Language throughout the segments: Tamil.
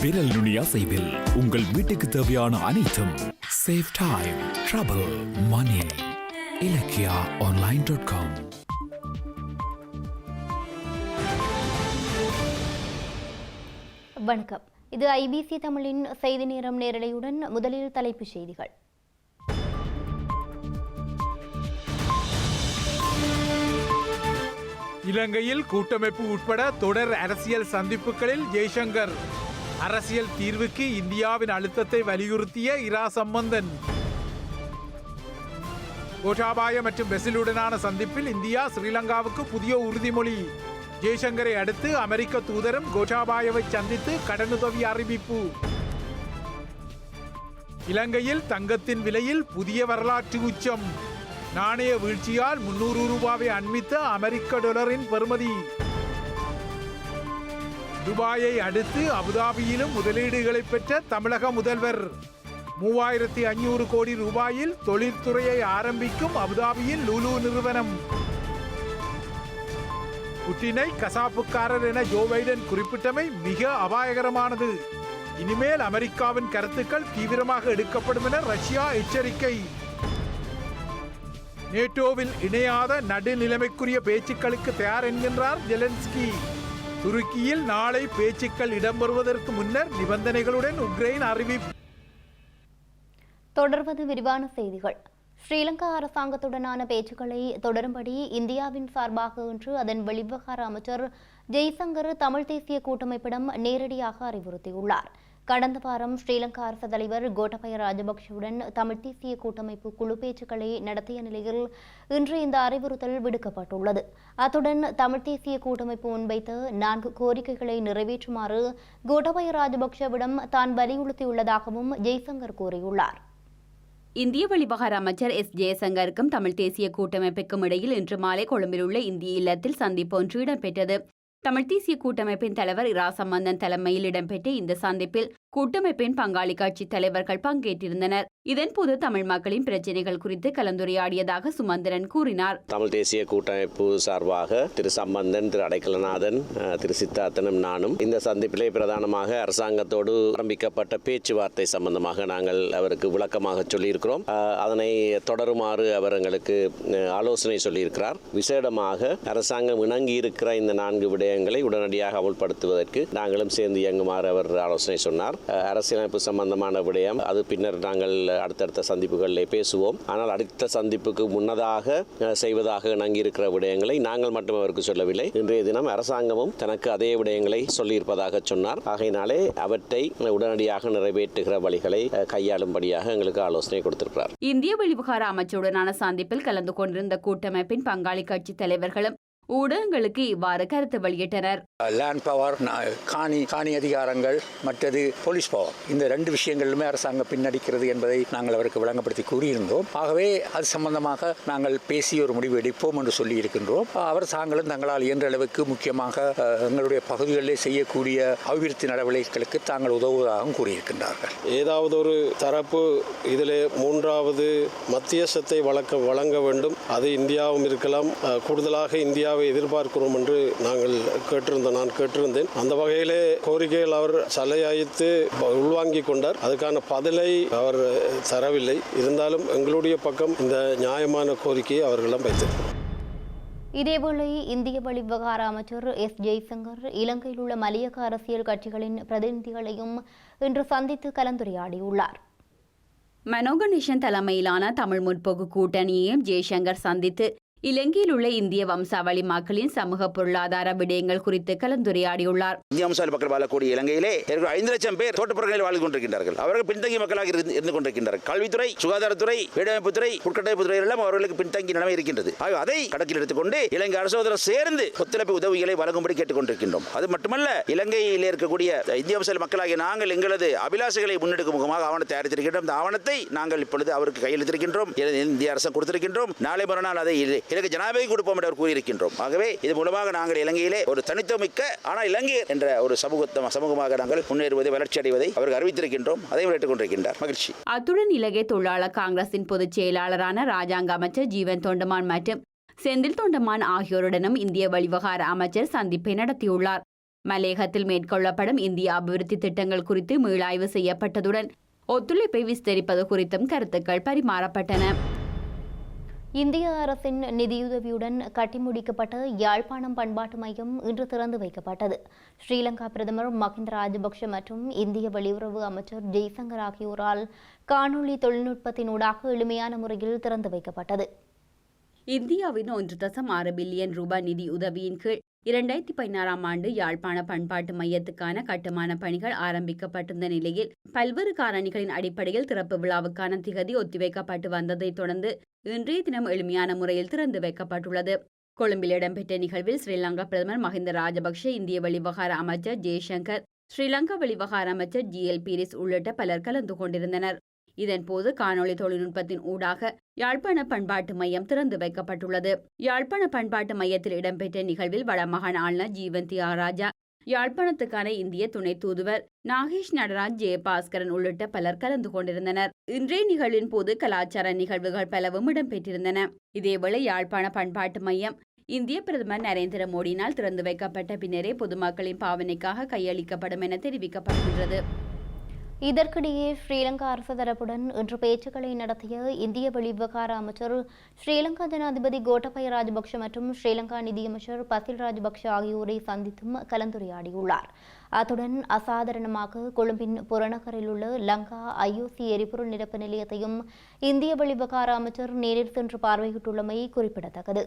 விரல் நுனி அசைவில் உங்கள் வீட்டுக்கு தேவையான அனைத்தும். சேவ் டைம், ட்ரபிள், மணி. ilakiyaonline.com. வணக்கம். இது ஐபிசி தமிழின் செய்தி நேரம் நேரலையுடன். முதலில் தலைப்புச் செய்திகள். இலங்கையில் கூட்டமைப்பு உட்பட தொடர் அரசியல் சந்திப்புகளில் ஜெய்சங்கர். அரசியல் தீர்வுக்கு இந்தியாவின் அழுத்தத்தை வலியுறுத்திய இரா சம்பந்தன். கோட்டாபாய மற்றும் பெசிலுடனான சந்திப்பில் இந்தியா ஸ்ரீலங்காவுக்கு புதிய உறுதிமொழி. ஜெய்சங்கரை அடுத்து அமெரிக்க தூதரும் கோட்டாபாயவை சந்தித்து கடனுதவி அறிவிப்பு. இலங்கையில் தங்கத்தின் விலையில் புதிய வரலாற்று உச்சம். நாணய வீழ்ச்சியால் 300 ரூபாவை அண்மித்த அமெரிக்க டாலரின் பெறுமதி. துபாயை அடுத்து அபுதாபியிலும் முதலீடுகளை பெற்ற தமிழக முதல்வர். 3500 கோடி ரூபாயில் தொழில்துறையை ஆரம்பிக்கும் அபுதாபியில் லூலு நிறுவனம். புட்டினை கசாப்புக்காரர் என ஜோ பைடன் குறிப்பிட்டமை மிக அபாயகரமானது. இனிமேல் அமெரிக்காவின் கருத்துக்கள் தீவிரமாக எடுக்கப்படும் என ரஷ்யா எச்சரிக்கை. நேட்டோவில் இணையாத நடுநிலைமைக்குரிய பேச்சுக்களுக்கு தயார் என்கின்றார் ஜெலன்ஸ்கி. துருக்கியில் நாளை பேச்சுக்கள் இடம்பெறுவதற்கு முன்னர் நிபந்தனைகளுடன் உக்ரைன் அறிவிப்பு. தொடர்வது விரிவான செய்திகள். ஸ்ரீலங்கா அரசாங்கத்துடனான பேச்சுக்களை தொடரும்படி இந்தியாவின் சார்பாக இன்று அதன் வெளிவிவகார அமைச்சர் ஜெய்சங்கர் தமிழ் தேசிய கூட்டமைப்பிடம் நேரடியாக அறிவுறுத்தியுள்ளார். கடந்த வாரம் ஸ்ரீலங்கா அரசு தலைவர் கோட்டபய ராஜபக்சவுடன் தமிழ் தேசிய கூட்டமைப்பு குழு பேச்சுக்களை நடத்திய நிலையில் இன்று இந்த அறிவுறுத்தல் விடுக்கப்பட்டுள்ளது. அத்துடன் தமிழ் தேசிய கூட்டமைப்பு முன்வைத்த 4 கோரிக்கைகளை நிறைவேற்றுமாறு கோட்டபய ராஜபக்சவிடம் தான் வலியுறுத்தியுள்ளதாகவும் ஜெய்சங்கர் கூறியுள்ளார். இந்திய வெளிவிவகார அமைச்சர் ஜெய்சங்கருக்கும் தமிழ் தேசிய கூட்டமைப்புக்கும் இடையில் இன்று மாலை கொழும்பில் உள்ள இந்திய இல்லத்தில் சந்திப்பு ஒன்று இடம்பெற்றது. தமிழ் தேசிய கூட்டமைப்பின் தலைவர் இரா சம்பந்தன் தலைமையில் இடம்பெற்ற இந்த சந்திப்பில் கூட்டமைப்பின் பங்காளி கட்சி தலைவர்கள் பங்கேற்றிருந்தனர். இதன்போது தமிழ் மக்களின் பிரச்சினைகள் குறித்து கலந்துரையாடியதாக சுமந்திரன் கூறினார். தமிழ் தேசிய கூட்டமைப்பு சார்பாக திரு சம்பந்தன், திரு அடைக்கலநாதன், திரு சித்தார்த்தனும் நானும் இந்த சந்திப்பிலே பிரதானமாக அரசாங்கத்தோடு ஆரம்பிக்கப்பட்ட பேச்சுவார்த்தை சம்பந்தமாக நாங்கள் அவருக்கு விளக்கமாக சொல்லியிருக்கிறோம். அதனை தொடருமாறு அவர் எங்களுக்கு ஆலோசனை சொல்லியிருக்கிறார். விசேடமாக அரசாங்கம் இணங்கி இருக்கிற இந்த 4 விடயங்களை உடனடியாக அமல்படுத்துவதற்கு நாங்களும் சேர்ந்து இயங்குமாறு அவர் ஆலோசனை சொன்னார். அரசியலமைப்பு சம்பந்தமான விடயம் அது பின்னர் நாங்கள் அடுத்தடுத்த சந்திப்புகளில் பேசுவோம். ஆனால் அடுத்த சந்திப்புக்கு முன்னதாக செய்வதாக இணங்கியிருக்கிற விடயங்களை நாங்கள் மட்டும் அவருக்கு சொல்லவில்லை. இன்றைய தினம் அரசாங்கமும் தனக்கு அதே விடயங்களை சொல்லியிருப்பதாக சொன்னார். ஆகையினாலே அவற்றை உடனடியாக நிறைவேற்றுகிற வழிகளை கையாளும்படியாக எங்களுக்கு ஆலோசனை கொடுத்திருக்கிறார். இந்திய வெளிவிவகார அமைச்சருடனான சந்திப்பில் கலந்து கொண்டிருந்த கூட்டமைப்பின் பங்காளி கட்சி தலைவர்களும் ஊடகங்களுக்கு இவ்வாறு கருத்து வெளியிட்டனர். லேண்ட் பவர், காணி அதிகாரங்கள், மற்றது போலீஸ் பவர், இந்த 2 விஷயங்களிலுமே அரசாங்கம் பின்னடிக்கிறது என்பதை நாங்கள் அவருக்கு விளங்கப்படுத்தி கூறியிருந்தோம். ஆகவே அது சம்பந்தமாக நாங்கள் பேசி ஒரு முடிவு எடுப்போம் என்று சொல்லி இருக்கின்றோம். அவர் தாங்களும் தங்களால் இயன்ற அளவுக்கு முக்கியமாக எங்களுடைய பகுதிகளிலே செய்யக்கூடிய அபிவிருத்தி நடவடிக்கைகளுக்கு தாங்கள் உதவுவதாகவும் கூறியிருக்கின்றார்கள். ஏதாவது ஒரு தரப்பு இதிலே 3வது மத்தியஸ்தத்தை வழங்க வேண்டும். அது இந்தியாவும் இருக்கலாம். கூடுதலாக இந்தியாவை எதிர்பார்க்கிறோம் என்று நான் கேட்டிருந்தேன். அந்த வகையிலே கோரிக்கைகள் அவர் சலையாய்த்து உள்வாங்கிக் கொண்டார். அதுக்கான பதிலை அவர் தரவில்லை. இருந்தாலும் எங்களுடைய பக்கம் இந்த நியாயமான கோரிக்கையை அவர்களிடம் வைத்திருக்கிறார். இதேவேளை இந்திய வெளிவிவகார அமைச்சர் ஜெய்சங்கர் இலங்கையில் உள்ள மலையக அரசியல் கட்சிகளின் பிரதிநிதிகளையும் இன்று சந்தித்து கலந்துரையாடியுள்ளார். மனோகணேசன் தலைமையிலான தமிழ் முற்போக்கு கூட்டணியையும் ஜெய்சங்கர் சந்தித்து இலங்கையில் உள்ள இந்திய வம்சாவளி மக்களின் சமூக பொருளாதார விடயங்கள் குறித்து கலந்துரையாடியுள்ளார். இந்திய வம்சாவளி மக்கள் வாழக்கூடிய இலங்கையிலே 5 லட்சம் பேர் தோட்டப்புறங்களில் வாழ்ந்து கொண்டிருக்கின்றார்கள். அவர்கள் பின்தங்கிய மக்களாக இருந்து கொண்டிருக்கின்றார்கள். கல்வித்துறை, சுகாதாரத்துறை, வீடமைப்புத்துறை, உட்கட்டமைப்புத்துறை எல்லாம் அவர்களுக்கு பின்தங்கிய நிலைமை இருக்கின்றது. அதை கணக்கில் எடுத்துக்கொண்டு இலங்கை அரசோதர சேர்ந்து ஒத்துழைப்பு உதவிகளை வழங்கும்படி கேட்டுக் கொண்டிருக்கின்றோம். அது மட்டுமல்ல, இலங்கையில் இருக்கக்கூடிய இந்திய வம்சாவளி மக்களாகிய நாங்கள் எங்களது அபிலாஷைகளை முன்னெடுக்கும் முகமாக ஆவணத்தை தயாரித்திருக்கின்றோம். இந்த ஆவணத்தை நாங்கள் இப்பொழுது அவருக்கு கையெழுத்திருக்கின்றோம். இந்திய அரசு கொடுத்திருக்கின்றோம். நாளை மறுநாள் அதை இலங்கை ஜனாதிபதி கொடுப்போம் என்று கூறியிருக்கின்றோம். ஆகவே இது மூலமாக நாங்கள் இலங்கையிலே ஒரு தனித்துவமிக்க ஆனால் இலங்கை என்ற ஒரு சமூகமாக நாங்கள் முன்னேறுவதை, வளர்ச்சி அடைவதை அவருக்கு அறிவித்திருக்கின்றோம். அதையும் ஏற்றுக்கொண்டிருக்கின்றார். மகிழ்ச்சி. அத்துடன் இலங்கை தொழிலாளர் காங்கிரசின் பொதுச் செயலாளரான ராஜாங்க அமைச்சர் ஜீவன் தொண்டமான் மற்றும் செந்தில் தொண்டமான் ஆகியோருடனும் இந்திய வெளிவிவகார அமைச்சர் சந்திப்பை நடத்தியுள்ளார். மலேகத்தில் மேற்கொள்ளப்படும் இந்திய அபிவிருத்தி திட்டங்கள் குறித்து மீளாய்வு செய்யப்பட்டதுடன் ஒத்துழைப்பை விஸ்தரிப்பது குறித்தும் கருத்துக்கள் பரிமாறப்பட்டன. இந்திய அரசின் நிதியுதவியுடன் கட்டி முடிக்கப்பட்ட யாழ்ப்பாணம் பண்பாட்டு மையம் இன்று திறந்து வைக்கப்பட்டது. ஸ்ரீலங்கா பிரதமர் மஹிந்த ராஜபக்ஷ மற்றும் இந்திய வெளியுறவு அமைச்சர் ஜெய்சங்கர் ஆகியோரால் காணொலி தொழில்நுட்பத்தினூடாக எளிமையான முறையில் திறந்து வைக்கப்பட்டது. இந்தியாவின் 1.6 பில்லியன் ரூபாய் நிதி உதவியின் கீழ் 2016 ஆண்டு யாழ்ப்பாண பண்பாட்டு மையத்துக்கான கட்டுமான பணிகள் ஆரம்பிக்கப்பட்டிருந்த நிலையில் பல்வேறு காரணிகளின் அடிப்படையில் திறப்பு விழாவுக்கான திகதி ஒத்திவைக்கப்பட்டு வந்ததைத் தொடர்ந்து இன்றைய தினம் எளிமையான முறையில் திறந்து வைக்கப்பட்டுள்ளது. கொழும்பில் இடம்பெற்ற நிகழ்வில் ஸ்ரீலங்கா பிரதமர் மஹிந்த ராஜபக்ஷ, இந்திய வெளிவகார அமைச்சர் ஜெய்சங்கர், ஸ்ரீலங்கா வெளிவகார அமைச்சர் ஜிஎல் பீரிஸ் உள்ளிட்ட பலர் கலந்து கொண்டிருந்தனர். இதன்போது காணொலி தொழில்நுட்பத்தின் ஊடாக யாழ்ப்பாண பண்பாட்டு மையம் திறந்து வைக்கப்பட்டுள்ளது. யாழ்ப்பாண பண்பாட்டு மையத்தில் இடம்பெற்ற நிகழ்வில் வடமாகாண ஆளுநர் ஜீவன் தியாகராஜா, யாழ்ப்பாணத்துக்கான இந்திய துணை தூதுவர் நாகேஷ் நடராஜ், ஜெயபாஸ்கரன் உள்ளிட்ட பலர் கலந்து கொண்டிருந்தனர். இன்றைய நிகழ்வின் போது கலாச்சார நிகழ்வுகள் பலவும் இடம்பெற்றிருந்தன. இதேவேளை யாழ்ப்பாண பண்பாட்டு மையம் இந்திய பிரதமர் நரேந்திர மோடியினால் திறந்து வைக்கப்பட்ட பின்னரே பொதுமக்களின் பாவனைக்காக கையளிக்கப்படும் என தெரிவிக்கப்படுகின்றது. இதற்கிடையே ஸ்ரீலங்கா அரசு தரப்புடன் இன்று பேச்சுக்களை நடத்திய இந்திய வெளிவிவகார அமைச்சர் ஸ்ரீலங்கா ஜனாதிபதி கோட்டபய ராஜபக்ஷ மற்றும் ஸ்ரீலங்கா நிதியமைச்சர் பசில் ராஜபக்ஷ ஆகியோரை சந்தித்தும் கலந்துரையாடியுள்ளார். அத்துடன் அசாதாரணமாக கொழும்பின் புறநகரில் உள்ள லங்கா IOC எரிபொருள் நிரப்பு நிலையத்தையும் இந்திய வெளிவிவகார அமைச்சர் நேரில் சென்று பார்வையிட்டுள்ளமை குறிப்பிடத்தக்கது.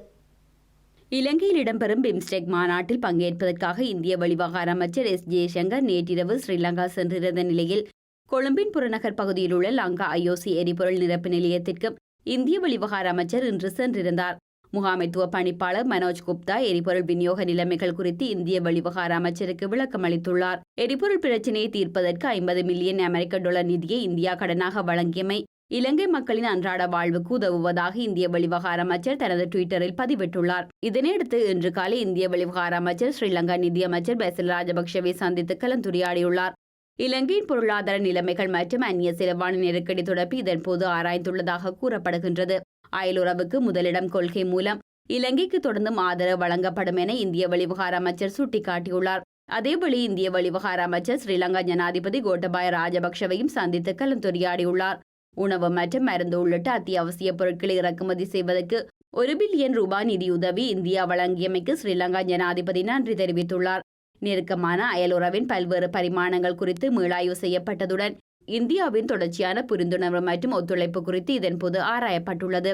இலங்கையில் இடம்பெறும் பிம்ஸ்டெக் மாநாட்டில் பங்கேற்பதற்காக இந்திய வெளிவகார அமைச்சர் ஜெய்சங்கர் நேற்றிரவு ஸ்ரீலங்கா சென்றிருந்த நிலையில் கொழும்பின் புறநகர் பகுதியில் உள்ள லங்கா IOC எரிபொருள் நிரப்பு நிலையத்திற்கும் இந்திய வெளிவகார அமைச்சர் இன்று சென்றிருந்தார். முகாமைத்துவ பணிப்பாளர் மனோஜ் குப்தா எரிபொருள் விநியோக நிலைமைகள் குறித்து இந்திய வெளிவகார அமைச்சருக்கு விளக்கம் அளித்துள்ளார். எரிபொருள் பிரச்சினையை தீர்ப்பதற்கு $50 மில்லியன் அமெரிக்க நிதியை இந்தியா கடனாக வழங்கியமை இலங்கை மக்களின் அன்றாட வாழ்வுக்கு உதவுவதாக இந்திய வெளிவகார அமைச்சர் தனது ட்விட்டரில் பதிவிட்டுள்ளார். இதனையடுத்து இன்று காலை இந்திய வெளிவகார அமைச்சர் ஸ்ரீலங்கா நிதியமைச்சர் பசில் ராஜபக்ஷவை சந்தித்து கலந்துரையாடியுள்ளார். இலங்கையின் பொருளாதார நிலைமைகள் மற்றும் அந்நிய செலவான நெருக்கடி தொடர்பு இதன்போது ஆராய்ந்துள்ளதாக கூறப்படுகின்றது. அயலுறவுக்கு முதலிடம் கொள்கை மூலம் இலங்கைக்கு தொடர்ந்தும் ஆதரவு வழங்கப்படும் என இந்திய வெளிவகார அமைச்சர் சுட்டிக்காட்டியுள்ளார். அதேபோல இந்திய வெளிவகார அமைச்சர் ஸ்ரீலங்கா ஜனாதிபதி கோட்டபாய ராஜபக்ஷவையும் சந்தித்து கலந்துரையாடியுள்ளார். உணவு மற்றும் மருந்து உள்ளிட்ட அத்தியாவசிய பொருட்களை இறக்குமதி செய்வதற்கு $1 பில்லியன் நிதியுதவி இந்தியா வழங்கியமைக்கு ஸ்ரீலங்கா ஜனாதிபதி நன்றி தெரிவித்துள்ளார். நெருக்கமான அயலுறவின் பல்வேறு பரிமாணங்கள் குறித்து மீளாய்வு செய்யப்பட்டதுடன் இந்தியாவின் தொடர்ச்சியான புரிந்துணர்வு மற்றும் ஒத்துழைப்பு குறித்து இதன்போது ஆராயப்பட்டுள்ளது.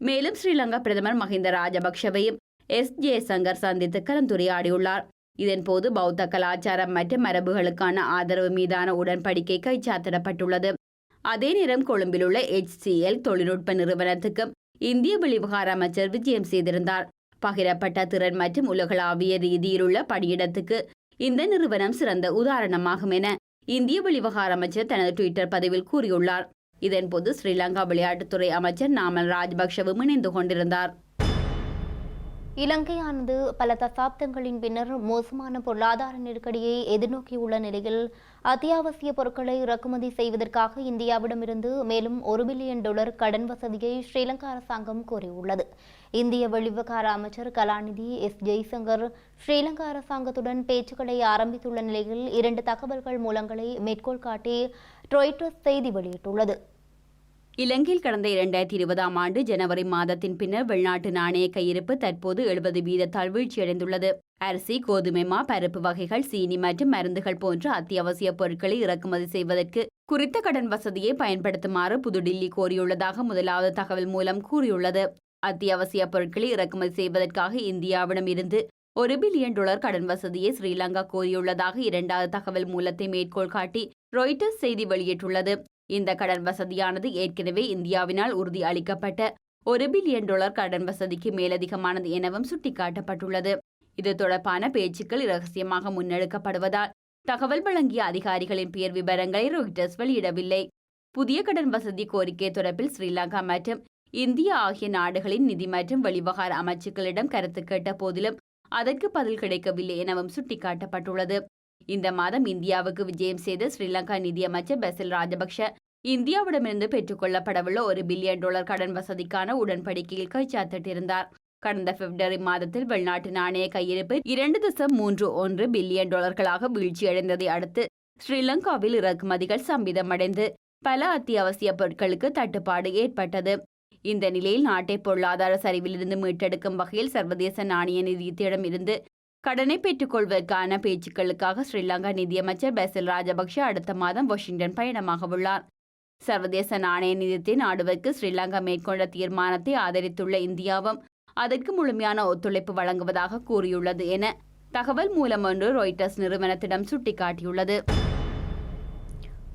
மேலும் ஸ்ரீலங்கா பிரதமர் மஹிந்த ராஜபக்ஷவையும் ஜெய்சங்கர் சந்தித்து கலந்துரையாடியுள்ளார். இதன்போது பௌத்த கலாச்சாரம் மற்றும் மரபுகளுக்கான ஆதரவு மீதான உடன்படிக்கை கைச்சாத்திடப்பட்டுள்ளது. அதே நேரம் கொழும்பில் உள்ள HCL தொழில்நுட்ப நிறுவனத்துக்கும் இந்திய வெளிவகார அமைச்சர் விஜயம் செய்திருந்தார். பகிரப்பட்ட திறன் மற்றும் உலகளாவிய ரீதியிலுள்ள பணியிடத்துக்கு இந்த நிறுவனம் சிறந்த உதாரணமாகும் என இந்திய வெளிவகார அமைச்சர் தனது ட்விட்டர் பதிவில் கூறியுள்ளார். இதன்போது ஸ்ரீலங்கா விளையாட்டுத்துறை அமைச்சர் நாமல் ராஜபக்ஷவும் இணைந்து கொண்டிருந்தார். இலங்கையானது பல தசாப்தங்களின் பின்னர் மோசமான பொருளாதார நெருக்கடியை எதிர்நோக்கியுள்ள நிலையில் அத்தியாவசிய பொருட்களை இறக்குமதி செய்வதற்காக இந்தியாவிடமிருந்து மேலும் $1 பில்லியன் கடன் வசதியை ஸ்ரீலங்கா அரசாங்கம் கோரியுள்ளது. இந்திய வெளிவிவகார அமைச்சர் கலாநிதி ஜெய்சங்கர் ஸ்ரீலங்கா அரசாங்கத்துடன் பேச்சுக்களை ஆரம்பித்துள்ள நிலையில் 2 தகவல்கள் மூலங்களை மேற்கோள் காட்டி ராய்ட்டர்ஸ் செய்தி வெளியிட்டுள்ளது. இலங்கையில் கடந்த 2020 ஆண்டு ஜனவரி மாதத்தின் பின்னர் வெளிநாட்டு நாணய கையிருப்பு தற்போது 70% வீழ்ச்சியடைந்துள்ளது. அரிசி, கோதுமை மா, பருப்பு வகைகள், சீனி மற்றும் மருந்துகள் போன்ற அத்தியாவசிய பொருட்களை இறக்குமதி செய்வதற்கு குறித்த கடன் வசதியை பயன்படுத்துமாறு புதுடில்லி கோரியுள்ளதாக முதலாவது தகவல் மூலம் கூறியுள்ளது. அத்தியாவசிய பொருட்களை இறக்குமதி செய்வதற்காக இந்தியாவிடம் இருந்து $1 பில்லியன் கடன் வசதியை ஸ்ரீலங்கா கோரியுள்ளதாக 2வது தகவல் மூலத்தை மேற்கோள் காட்டி ராய்ட்டர்ஸ் செய்தி வெளியிட்டுள்ளது. இந்த கடன் வசதியானது ஏற்கனவே இந்தியாவினால் உறுதி அளிக்கப்பட்ட $1 பில்லியன் கடன் வசதிக்கு மேலதிகமானது எனவும் சுட்டிக்காட்டப்பட்டுள்ளது. இது தொடர்பான பேச்சுக்கள் இரகசியமாக முன்னெடுக்கப்படுவதால் தகவல் வழங்கிய அதிகாரிகளின் பெயர் விவரங்களை ராய்ட்டர்ஸ் வெளியிடவில்லை. புதிய கடன் வசதி கோரிக்கை தொடர்பில் ஸ்ரீலங்கா மற்றும் இந்தியா ஆகிய நாடுகளின் நிதி மற்றும் வெளிவகார அமைச்சுக்களிடம் கருத்து கேட்ட போதிலும் அதற்கு பதில் கிடைக்கவில்லை எனவும் சுட்டிக்காட்டப்பட்டுள்ளது. இந்த மாதம் இந்தியாவுக்கு விஜயம் செய்த ஸ்ரீலங்கா நிதியமைச்சர் பசில் ராஜபக்ஷ இந்தியாவிடமிருந்து பெற்றுக்கொள்ளப்படவுள்ள $1 பில்லியன் கடன் வசதிக்கான உடன்படிக்கையில் கைச்சாத்திட்டிருந்தார். கடந்த பிப்ரவரி மாதத்தில் வெளிநாட்டு நாணய கையிருப்பு 2.31 பில்லியன் டாலர்களாக வீழ்ச்சியடைந்ததை அடுத்து ஸ்ரீலங்காவில் இறக்குமதிகள் சம்பிதமடைந்து பல அத்தியாவசிய பொருட்களுக்கு தட்டுப்பாடு ஏற்பட்டது. இந்த நிலையில் நாட்டை பொருளாதார சரிவிலிருந்து மீட்டெடுக்கும் வகையில் சர்வதேச நாணய நிதியத்திடம் இருந்து கடனை பெற்றுக்கொள்வதற்கான பேச்சுக்களுக்காக ஸ்ரீலங்கா நிதியமைச்சர் பெசில் ராஜபக்ஷ அடுத்த மாதம் வாஷிங்டன் பயணமாக உள்ளார். சர்வதேச நாணய நிதியத்தை நாடுவதற்கு ஸ்ரீலங்கா மேற்கொண்ட தீர்மானத்தை ஆதரித்துள்ள இந்தியாவும் அதற்கு முழுமையான ஒத்துழைப்பு வழங்குவதாக கூறியுள்ளது என தகவல் மூலம் ஒன்று ராய்ட்டர்ஸ் நிறுவனத்திடம் சுட்டிக்காட்டியுள்ளது.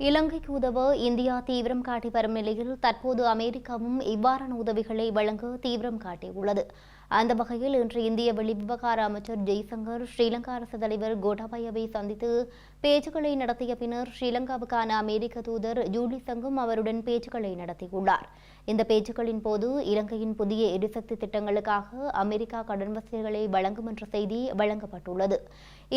இலங்கைக்கு உதவ இந்தியா தீவிரம் காட்டி வரும் நிலையில் தற்போது அமெரிக்காவும் இவ்வாறான உதவிகளை வழங்க தீவிரம் காட்டியுள்ளது. அந்த வகையில் இன்று இந்திய வெளிவிவகார அமைச்சர் ஜெய்சங்கர் ஸ்ரீலங்கா அரசு தலைவர் கோட்டாபயவை சந்தித்து பேச்சுக்களை நடத்திய பின்னர் ஸ்ரீலங்காவுக்கான அமெரிக்க தூதர் ஜூலி சங்கும் அவருடன் பேச்சுக்களை நடத்தியுள்ளார். இந்த பேச்சுக்களின் போது இலங்கையின் புதிய எரிசக்தி திட்டங்களுக்காக அமெரிக்கா கடன் வசதிகளை வழங்கும் என்ற செய்தி வழங்கப்பட்டுள்ளது.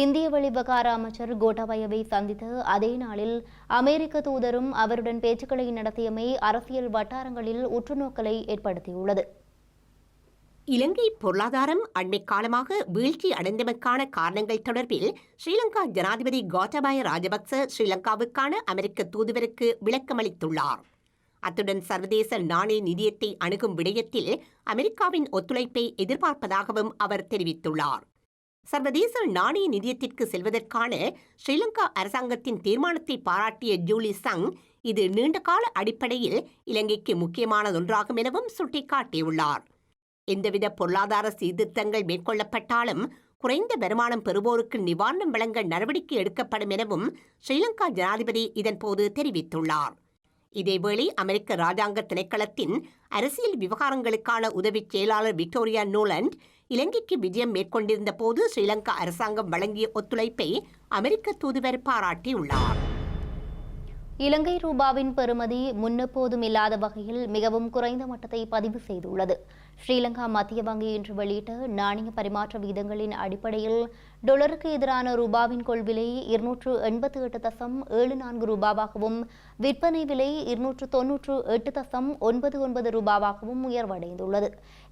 இந்திய வெளிவிவகார அமைச்சர் கோட்டாபயவை சந்தித்த அதே நாளில் அமெரிக்க தூதரும் அவருடன் பேச்சுக்களை நடத்தியமை அரசியல் வட்டாரங்களில் உற்றுநோக்கலை ஏற்படுத்தியுள்ளது. இலங்கை பொருளாதாரம் அண்மை காலமாக வீழ்ச்சி அடைந்தமைக்கான காரணங்கள் தொடர்பில் ஸ்ரீலங்கா ஜனாதிபதி கோட்டாபய ராஜபக்ச ஸ்ரீலங்காவுக்கான அமெரிக்க தூதுவருக்கு விளக்கமளித்துள்ளார். அத்துடன் சர்வதேச நாணய நிதியத்தை அணுகும் விடயத்தில் அமெரிக்காவின் ஒத்துழைப்பை எதிர்பார்ப்பதாகவும் அவர் தெரிவித்துள்ளார். சர்வதேச நாணய நிதியத்திற்கு செல்வதற்கான ஸ்ரீலங்கா அரசாங்கத்தின் தீர்மானத்தை பாராட்டிய ஜூலி சங் இது நீண்டகால அடிப்படையில் இலங்கைக்கு முக்கியமானதொன்றாகும் எனவும் சுட்டிக்காட்டியுள்ளார். எந்தவித பொருளாதார சீர்திருத்தங்கள் மேற்கொள்ளப்பட்டாலும் குறைந்த வருமானம் பெறுவோருக்கு நிவாரணம் வழங்க நடவடிக்கை எடுக்கப்படும் எனவும் ஸ்ரீலங்கா ஜனாதிபதி இதன்போது தெரிவித்துள்ளார். இதேவேளை அமெரிக்க ராஜாங்க திணைக்களத்தின் அரசியல் விவகாரங்களுக்கான உதவி செயலாளர் விக்டோரியா நோலண்ட் இலங்கைக்கு விஜயம் மேற்கொண்டிருந்த போது ஸ்ரீலங்கா அரசாங்கம் வழங்கிய ஒத்துழைப்பை அமெரிக்க தூதுவர் பாராட்டியுள்ளார். இலங்கை ரூபாவின் பெறுமதி முன்னெப்போதும் இல்லாத வகையில் மிகவும் குறைந்த மட்டத்தை பதிவு செய்துள்ளது. ஸ்ரீலங்கா மத்திய வங்கி இன்று வெளியிட்ட நாணய பரிமாற்ற வீதங்களின் அடிப்படையில் டொலருக்கு எதிரான ரூபாவின் கொள்விலை 288.74 ரூபாவாகவும் விற்பனை விலை 298.99 ரூபாவாகவும் உயர்வடைந்துள்ளது.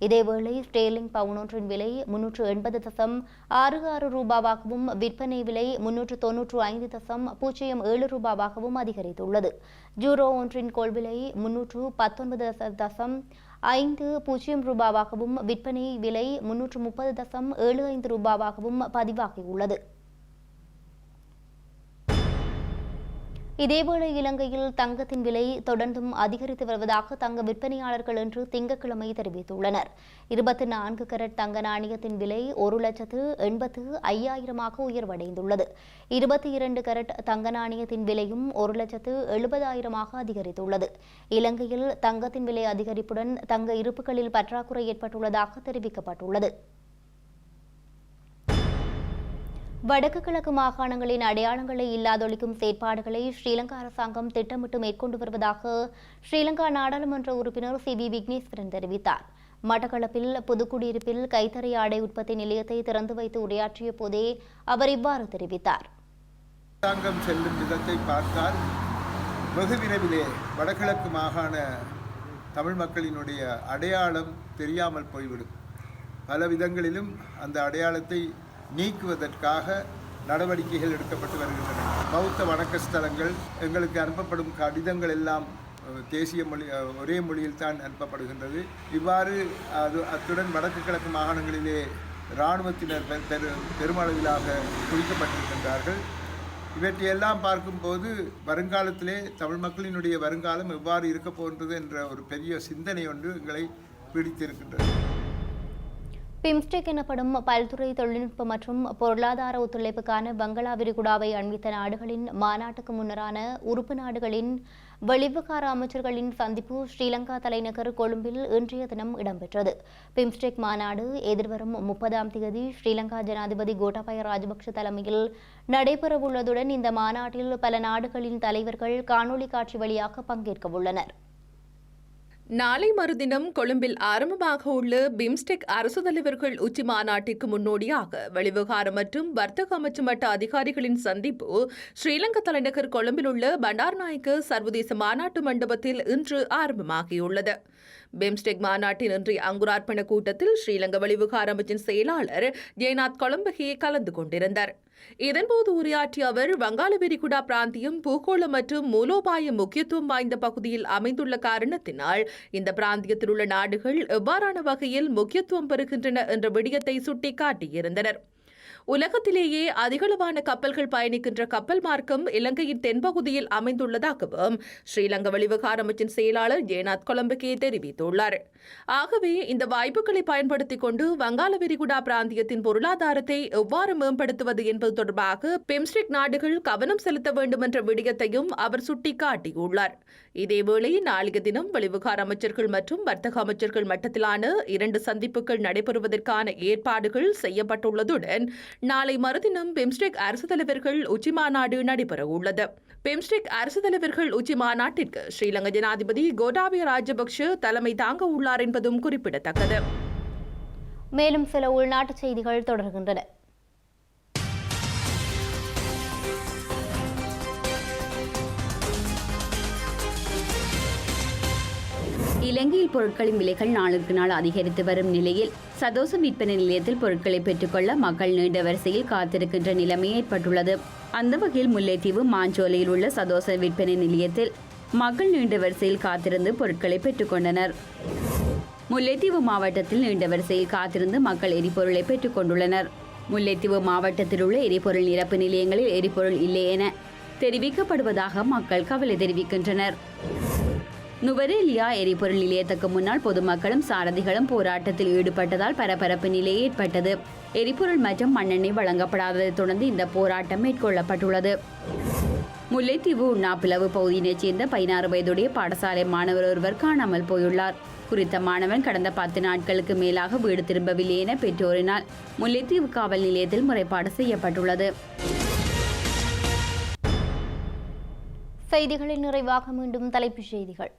இதேவேளை ஸ்டேர்லிங் பவுனொன்றின் விலை 380.66 ரூபாவாகவும் விற்பனை விலை 395.07 ரூபாவாகவும் அதிகரித்துள்ளது. ஜூரோ ஒன்றின் கொள்விலை 319.50 ரூபாவாகவும் விற்பனை விலை 330.75 ரூபாவாகவும் பதிவாகியுள்ளது. இதேவேளை இலங்கையில் தங்கத்தின் விலை தொடர்ந்தும் அதிகரித்து வருவதாக தங்க விற்பனையாளர்கள் இன்று திங்கட்கிழமை தெரிவித்துள்ளனர். 24 கரட் தங்க நாணயத்தின் விலை 1,85,000 உயர்வடைந்துள்ளது. 22 கரட் தங்க நாணயத்தின் விலையும் 1,70,000 அதிகரித்துள்ளது. இலங்கையில் தங்கத்தின் விலை அதிகரிப்புடன் தங்க இருப்புகளில் பற்றாக்குறை ஏற்பட்டுள்ளதாக தெரிவிக்கப்பட்டுள்ளது. வடக்கு கிழக்கு மாகாணங்களின் அடையாளங்களை இல்லாதொழிக்கும் செயற்பாடுகளை ஸ்ரீலங்கா அரசாங்கம் திட்டமிட்டு மேற்கொண்டு வருவதாக ஸ்ரீலங்கா நாடாளுமன்ற உறுப்பினர் சி.வி. விக்னேஸ்வரன் தெரிவித்தார். மட்டக்களப்பில் புதுக்குடியிருப்பில் கைத்தறி ஆடை உற்பத்தி நிலையத்தை திறந்து வைத்து உரையாற்றிய போதே அவர் இவ்வாறு தெரிவித்தார். அரசாங்கம் செல்லும் விதத்தை பார்த்தால் வெகு விரைவிலே வடகிழக்கு மாகாண தமிழ் மக்களினுடைய அடையாளம் தெரியாமல் போய்விடும். பல விதங்களிலும் அந்த அடையாளத்தை நீக்குவதற்காக நடவடிக்கைகள் எடுக்கப்பட்டு வருகின்றன. பௌத்த வணக்க ஸ்தலங்கள், எங்களுக்கு அனுப்பப்படும் கடிதங்கள் எல்லாம் தேசிய மொழி ஒரே மொழியில் தான் அனுப்பப்படுகின்றது. இவ்வாறு அத்துடன் வடக்கு கிழக்கு மாகாணங்களிலே இராணுவத்தினர் பெருமளவிலாக குவிக்கப்பட்டிருக்கின்றார்கள். இவற்றையெல்லாம் பார்க்கும்போது வருங்காலத்திலே தமிழ் மக்களினுடைய வருங்காலம் எவ்வாறு இருக்க போன்றது என்ற ஒரு பெரிய சிந்தனை ஒன்று எங்களை பிடித்திருக்கின்றது. பிம்ஸ்டெக் எனப்படும் பல்துறை தொழில்நுட்ப மற்றும் பொருளாதார ஒத்துழைப்புக்கான வங்களா விரிகுடாவை அண்மித்த நாடுகளின் மாநாட்டுக்கு முன்னரான உறுப்பு நாடுகளின் வெளிவிவகார அமைச்சர்களின் சந்திப்பு ஸ்ரீலங்கா தலைநகர் கொழும்பில் இன்றைய தினம் இடம்பெற்றது. பிம்ஸ்டெக் மாநாடு எதிர்வரும் 30ஆம் தேதி ஸ்ரீலங்கா ஜனாதிபதி கோட்டாபய ராஜபக்ஷ தலைமையில் நடைபெறவுள்ளதுடன் இந்த மாநாட்டில் பல நாடுகளின் தலைவர்கள் காணொலி காட்சி வழியாக பங்கேற்க உள்ளனர். நாளை மறுதினம் கொழும்பில் ஆரம்பமாக உள்ள பிம்ஸ்டெக் அரசு தலைவர்கள் உச்சி மாநாட்டிற்கு முன்னோடியாக வெளிவிவகாரம் மற்றும் வர்த்தக அமைச்சு மட்ட அதிகாரிகளின் சந்திப்பு ஸ்ரீலங்கா தலைநகர் கொழும்பில் உள்ள பண்டார்நாயக்க சர்வதேச மாநாட்டு மண்டபத்தில் இன்று ஆரம்பமாகியுள்ளது. பிம்ஸ்டெக் மாநாட்டின் இன்றைய அங்குரார்ப்பண கூட்டத்தில் ஸ்ரீலங்கா வெளிவிவகார அமைச்சின் செயலாளர் ஜெயநாத் கொலம்பகே கலந்து கொண்டிருந்தார். இதன்போது உரையாற்றிய அவர் வங்காள விரிகுடா பிராந்தியம் பூகோள மற்றும் மூலோபாய முக்கியத்துவம் வாய்ந்த பகுதியில் அமைந்துள்ள காரணத்தினால் இந்த பிராந்தியத்தில் உள்ள நாடுகள் எவ்வாறான வகையில் முக்கியத்துவம் பெறுகின்றன என்ற விடயத்தை சுட்டிக்காட்டியிருந்தனர். உலகத்திலேயே அதிகளவான கப்பல்கள் பயணிக்கின்ற கப்பல் மார்க்கம் இலங்கையின் தென்பகுதியில் அமைந்துள்ளதாகவும் ஸ்ரீலங்கா வெளிவிவகார அமைச்சின் செயலாளர் ஜெயநாத் கொலம்பகே தெரிவித்துள்ளார். ஆகவே இந்த வாய்ப்புகளை பயன்படுத்திக் கொண்டு வங்காள விரிகுடா பிராந்தியத்தின் பொருளாதாரத்தை எவ்வாறு மேம்படுத்துவது என்பது தொடர்பாக பிம்ஸ்டெக் நாடுகள் கவனம் செலுத்த வேண்டும் என்ற விடயத்தையும் அவர் சுட்டிக்காட்டியுள்ளார். இதேவேளை நாளைய தினம் வெளிவிவகார அமைச்சர்கள் மற்றும் வர்த்தக அமைச்சர்கள் மட்டத்திலான 2 சந்திப்புகள் நடைபெறுவதற்கான ஏற்பாடுகள் செய்யப்பட்டுள்ளதுடன் நாளை மறுதினம் பிம்ஸ்டெக் அரசு தலைவர்கள் உச்சி மாநாடு நடைபெறவுள்ளது. பிம்ஸ்டெக் அரசு தலைவர்கள் உச்சி மாநாட்டிற்கு ஸ்ரீலங்கா ஜனாதிபதி கோட்டாபய ராஜபக்ஷ தலைமை தாங்க உள்ளார் என்பதும் குறிப்பிடத்தக்கது. மேலும் சில உள்நாட்டு செய்திகள் தொடர்கின்றன. இலங்கையில் பொருட்களின் விலைகள் நாளுக்கு நாள் அதிகரித்து வரும் நிலையில் சதோச விற்பனை நிலையத்தில் பொருட்களை பெற்றுக்கொள்ள மக்கள் நீண்ட வரிசையில் காத்திருக்கின்ற நிலைமை ஏற்பட்டுள்ளது. அந்த வகையில் முல்லைத்தீவு மாஞ்சோலையில் உள்ள சதோச விற்பனை நிலையத்தில் மக்கள் நீண்ட வரிசையில் காத்திருந்து பொருட்களை பெற்றுக்கொண்டனர். முல்லைத்தீவு மாவட்டத்தில் நீண்ட வரிசையில் காத்திருந்து மக்கள் எரிபொருளை பெற்றுக் கொண்டுள்ளனர். முல்லைத்தீவு மாவட்டத்தில் உள்ள எரிபொருள் நிரப்பு நிலையங்களில் எரிபொருள் இல்லை என தெரிவிக்கப்படுவதாக மக்கள் கவலை தெரிவிக்கின்றனர். நுவரெலியா எரிபொருள் நிலையத்துக்கு முன்னால் பொதுமக்களும் சாரதிகளும் போராட்டத்தில் ஈடுபட்டதால் பரபரப்பு நிலை ஏற்பட்டது. எரிபொருள் மற்றும் மண்ணெண்ணெய் வழங்கப்படாததை தொடர்ந்து இந்த போராட்டம் மேற்கொள்ளப்பட்டுள்ளது. முல்லைத்தீவு உண்ணாப்பிளவு பகுதியினைச் சேர்ந்த 16 வயதுடைய பாடசாலை மாணவர் ஒருவர் காணாமல் போயுள்ளார். குறித்த மாணவன் கடந்த 10 நாட்களுக்கு மேலாக வீடு திரும்பவில்லை என பெற்றோரினால் முல்லைத்தீவு காவல் நிலையத்தில் முறைப்பாடு செய்யப்பட்டுள்ளது. செய்திகளின் நிறைவாக மீண்டும் தலைப்புச் செய்திகள்.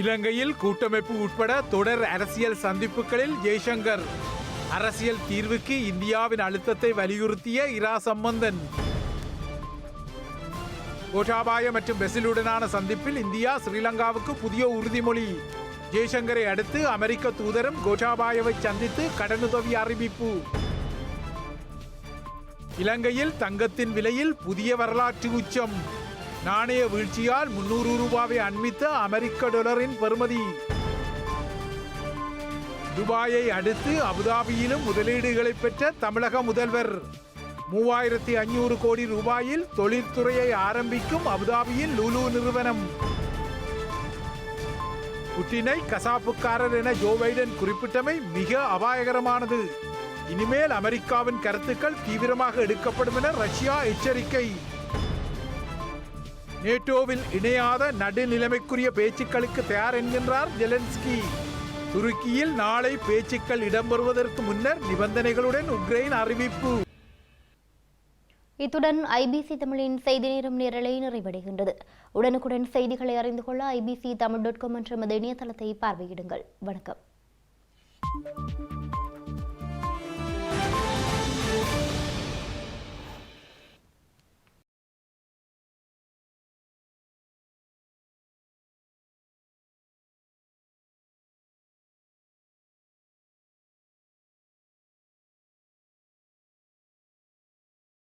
இலங்கையில் கூட்டமைப்பு உட்பட தொடர் அரசியல் சந்திப்புகளில் ஜெய்சங்கர் அரசியல் தீர்வுக்கு இந்தியாவின் அழுத்தத்தை வலியுறுத்திய இரா சம்பந்தன். கோட்டாபாய மற்றும் பெசிலுடனான சந்திப்பில் இந்தியா ஸ்ரீலங்காவுக்கு புதிய உறுதிமொழி. ஜெய்சங்கரை அடுத்து அமெரிக்க தூதரும் கோட்டாபாயவை சந்தித்து கடனுதவி அறிவிப்பு. இலங்கையில் தங்கத்தின் விலையில் புதிய வரலாற்று உச்சம். நாணய வீழ்ச்சியால் 300 ரூபாவை அண்மித்த அமெரிக்க டாலரின் பெறுமதி. துபாயை அடுத்து அபுதாபியிலும் முதலீடுகளை பெற்ற தமிழக முதல்வர். 3500 கோடி ரூபாயில் தொழில்துறையை ஆரம்பிக்கும் அபுதாபியின் லூலு நிறுவனம். புட்டினை கசாப்புக்காரர் என ஜோ பைடன் குறிப்பிட்டமை மிக அபாயகரமானது. இனிமேல் அமெரிக்காவின் கருத்துக்கள் தீவிரமாக எடுக்கப்படும் என ரஷ்யா எச்சரிக்கை. நேட்டோவில் இணையாத நடுநிலைமைக்குரிய பேச்சுக்களுக்கு தயார் என்கின்றார் ஜெலன்ஸ்கி. துருக்கியில் நாளை பேச்சுக்கள் இடம்பெறுவதற்கு முன்னர் நிபந்தனைகளுடன் உக்ரைன் அறிவிப்பு. இத்துடன் ஐபிசி தமிழின் செய்தி நேரம் நேரலை நிறைவடைகின்றது. உடனுக்குடன் செய்திகளை அறிந்து கொள்ள ibctamil.com என்ற இணையதளத்தை பார்வையிடுங்கள். வணக்கம்.